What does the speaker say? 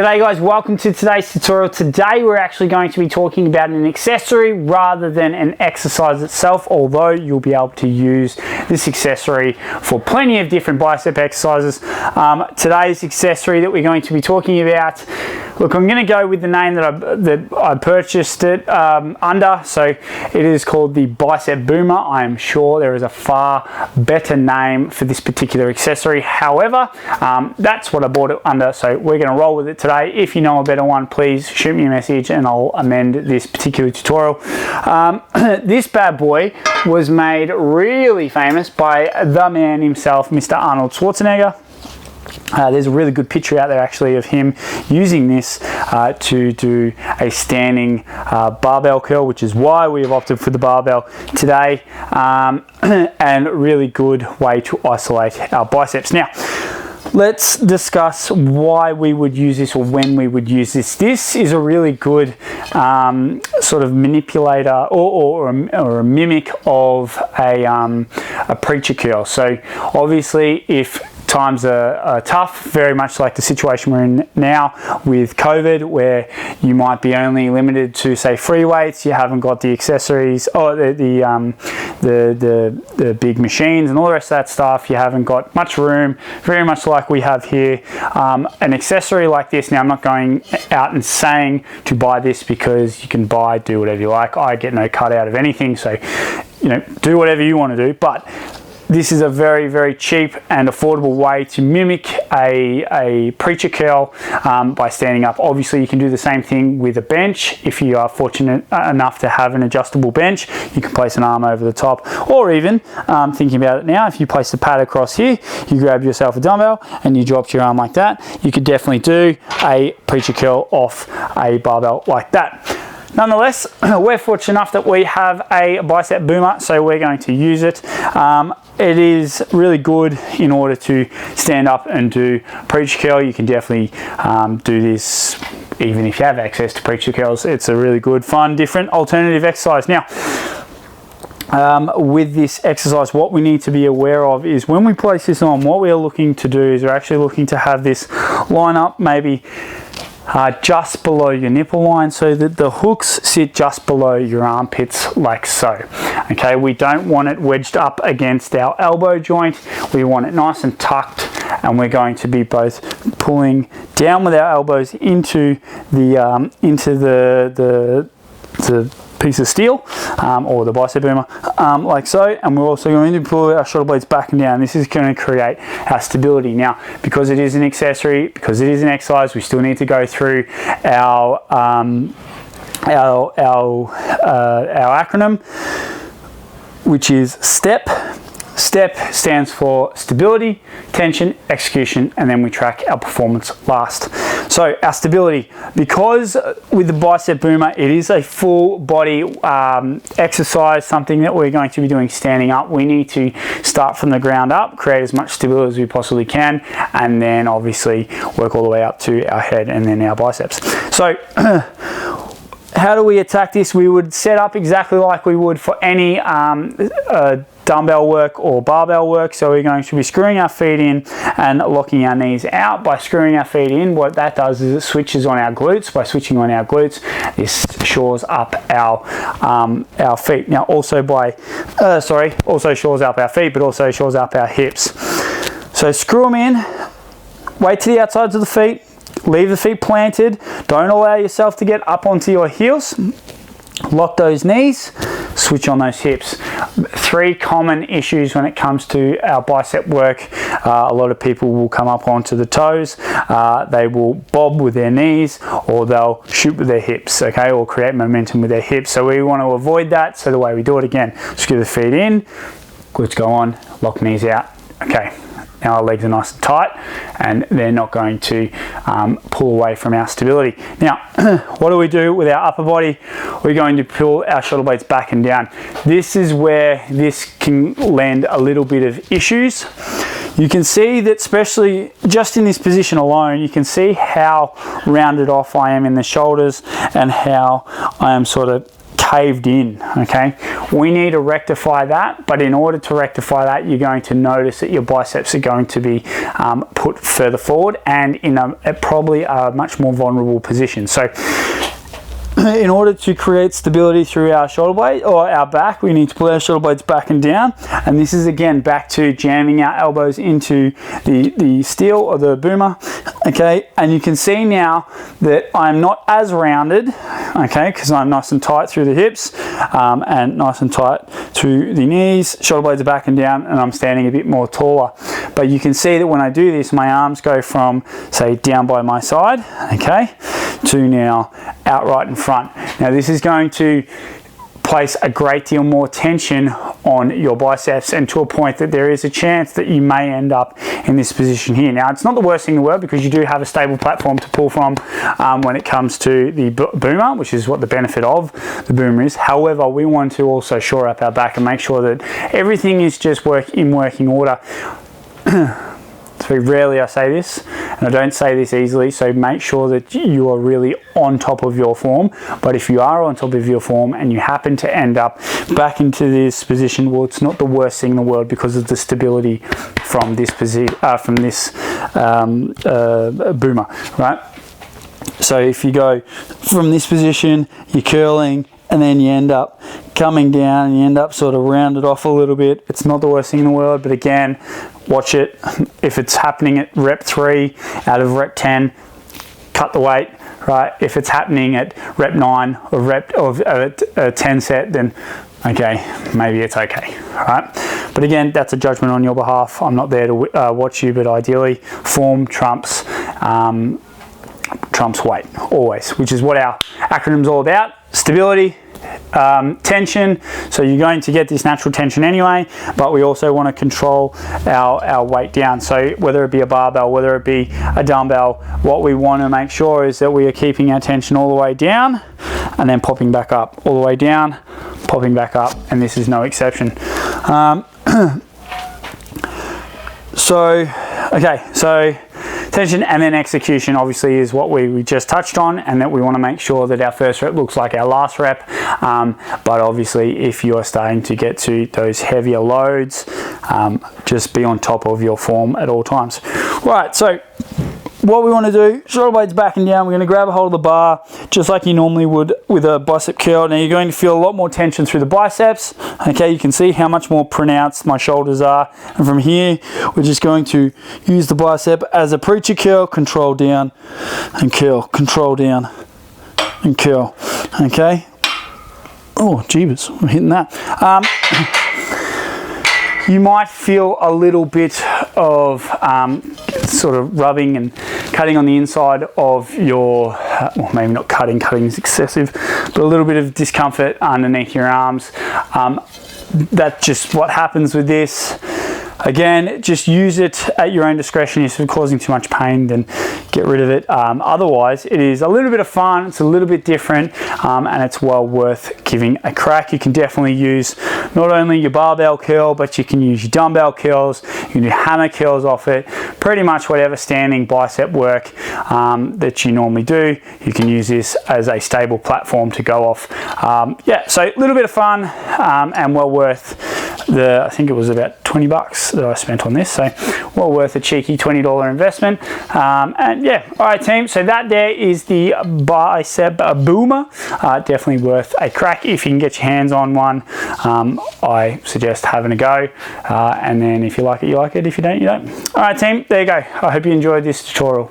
G'day guys, welcome to today's tutorial. Today we're actually going to be talking about an accessory rather than an exercise itself, although you'll be able to use this accessory for plenty of different bicep exercises. Today's accessory that we're going to be talking about, look, I'm going to go with the name that I purchased it under. So it is called the Bicep Boomer. I am sure there is a far better name for this particular accessory. However, that's what I bought it under, so we're going to roll with it today. If you know a better one, please shoot me a message and I'll amend this particular tutorial. This bad boy was made really famous by the man himself, Mr. Arnold Schwarzenegger. There's a really good picture out there actually of him using this to do a standing barbell curl, which is why we have opted for the barbell today, and really good way to isolate our biceps. Now, let's discuss why we would use this or when we would use this. This is a really good sort of manipulator or a mimic of a preacher curl. So obviously if times are tough, very much like the situation we're in now with COVID, where you might be only limited to say free weights, you haven't got the accessories or the big machines and all the rest of that stuff, you haven't got much room, very much like we have here. An accessory like this, now I'm not going out and saying to buy this, because you can do whatever you like. I get no cut out of anything, so do whatever you want to do, but this is a very, very cheap and affordable way to mimic a preacher curl by standing up. Obviously, you can do the same thing with a bench. If you are fortunate enough to have an adjustable bench, you can place an arm over the top, or even, thinking about it now, if you place the pad across here, you grab yourself a dumbbell and you drop your arm like that, you could definitely do a preacher curl off a barbell like that. Nonetheless, we're fortunate enough that we have a Bicep Boomer, so we're going to use it. It is really good in order to stand up and do preacher curl. You can definitely do this even if you have access to preacher curls. It's a really good, fun, different alternative exercise. Now, with this exercise, what we need to be aware of is when we place this on, what we are looking to do is we're actually looking to have this line up maybe just below your nipple line, so that the hooks sit just below your armpits like so. Okay, we don't want it wedged up against our elbow joint. We want it nice and tucked, and we're going to be both pulling down with our elbows into the piece of steel or the Bicep Boomer like so, and we're also going to pull our shoulder blades back and down. This is going to create our stability. Now, because it is an accessory, because it is an exercise, we still need to go through our acronym, which is STEP. STEP stands for stability, tension, execution, and then we track our performance last. So our stability, because with the Bicep Boomer, it is a full body exercise, something that we're going to be doing standing up. We need to start from the ground up, create as much stability as we possibly can, and then obviously work all the way up to our head and then our biceps. So how do we attack this? We would set up exactly like we would for any dumbbell work or barbell work. So we're going to be screwing our feet in and locking our knees out. By screwing our feet in, what that does is it switches on our glutes. By switching on our glutes, this shores up our feet. Now also also shores up our feet, but also shores up our hips. So screw them in, weight to the outsides of the feet, leave the feet planted, don't allow yourself to get up onto your heels, lock those knees, switch on those hips. Three common issues when it comes to our bicep work. A lot of people will come up onto the toes, they will bob with their knees, or they'll shoot with their hips, okay, or create momentum with their hips. So we want to avoid that. So the way we do it, again, screw the feet in, glutes go on, lock knees out. Okay, now our legs are nice and tight and they're not going to pull away from our stability. Now, what do we do with our upper body? We're going to pull our shoulder blades back and down. This is where this can lend a little bit of issues. You can see that, especially just in this position alone, you can see how rounded off I am in the shoulders and how I am sort of caved in, okay? We need to rectify that, but in order to rectify that, you're going to notice that your biceps are going to be put further forward and in probably a much more vulnerable position. So in order to create stability through our shoulder blade or our back, we need to pull our shoulder blades back and down. And this is again back to jamming our elbows into the steel or the boomer, okay? And you can see now that I'm not as rounded, okay, because I'm nice and tight through the hips and nice and tight through the knees. Shoulder blades are back and down, and I'm standing a bit more taller. But you can see that when I do this, my arms go from, say, down by my side, okay, to now outright in front. Now this is going to place a great deal more tension on your biceps, and to a point that there is a chance that you may end up in this position here. Now it's not the worst thing in the world, because you do have a stable platform to pull from when it comes to the boomer, which is what the benefit of the boomer is. However, we want to also shore up our back and make sure that everything is just in working order. It's very rarely I say this, and I don't say this easily, so make sure that you are really on top of your form. But if you are on top of your form and you happen to end up back into this position, well, it's not the worst thing in the world because of the stability from this boomer, right? So if you go from this position, you're curling, and then you end up coming down and you end up sort of rounded off a little bit. It's not the worst thing in the world, but again, watch it. If it's happening at rep 3 out of rep 10, cut the weight, right? If it's happening at rep 9 or rep of a 10 set, then okay, maybe it's okay, right? But again, that's a judgment on your behalf. I'm not there to watch you, but ideally, form trumps weight always, which is what our acronym's all about. Stability, tension. So you're going to get this natural tension anyway, but we also want to control our weight down. So whether it be a barbell, whether it be a dumbbell, what we want to make sure is that we are keeping our tension all the way down and then popping back up, all the way down, popping back up, and this is no exception. So tension and then execution obviously is what we just touched on, and that we want to make sure that our first rep looks like our last rep. But obviously if you are starting to get to those heavier loads, just be on top of your form at all times. Right, so what we want to do, shoulder blades back and down, we're going to grab a hold of the bar just like you normally would with a bicep curl. Now you're going to feel a lot more tension through the biceps. Okay, you can see how much more pronounced my shoulders are. And from here, we're just going to use the bicep as a preacher curl, control down and curl, control down and curl. Okay. Oh, jeebus, we're hitting that. You might feel a little bit of sort of rubbing and cutting on the inside of your, well, maybe not cutting is excessive, but a little bit of discomfort underneath your arms. That's just what happens with this. Again, just use it at your own discretion. If it's causing too much pain, then get rid of it. Otherwise, it is a little bit of fun. It's a little bit different, and it's well worth giving a crack. You can definitely use not only your barbell curl, but you can use your dumbbell curls. You can do hammer curls off it. Pretty much whatever standing bicep work that you normally do, you can use this as a stable platform to go off. Yeah, so a little bit of fun and well worth I think it was about 20 bucks that I spent on this, so well worth a cheeky $20 investment. And yeah, all right team, so that there is the Bicep Boomer. Definitely worth a crack if you can get your hands on one. I suggest having a go, and then if you like it, you like it. If you don't, you don't. All right team, there you go. I hope you enjoyed this tutorial.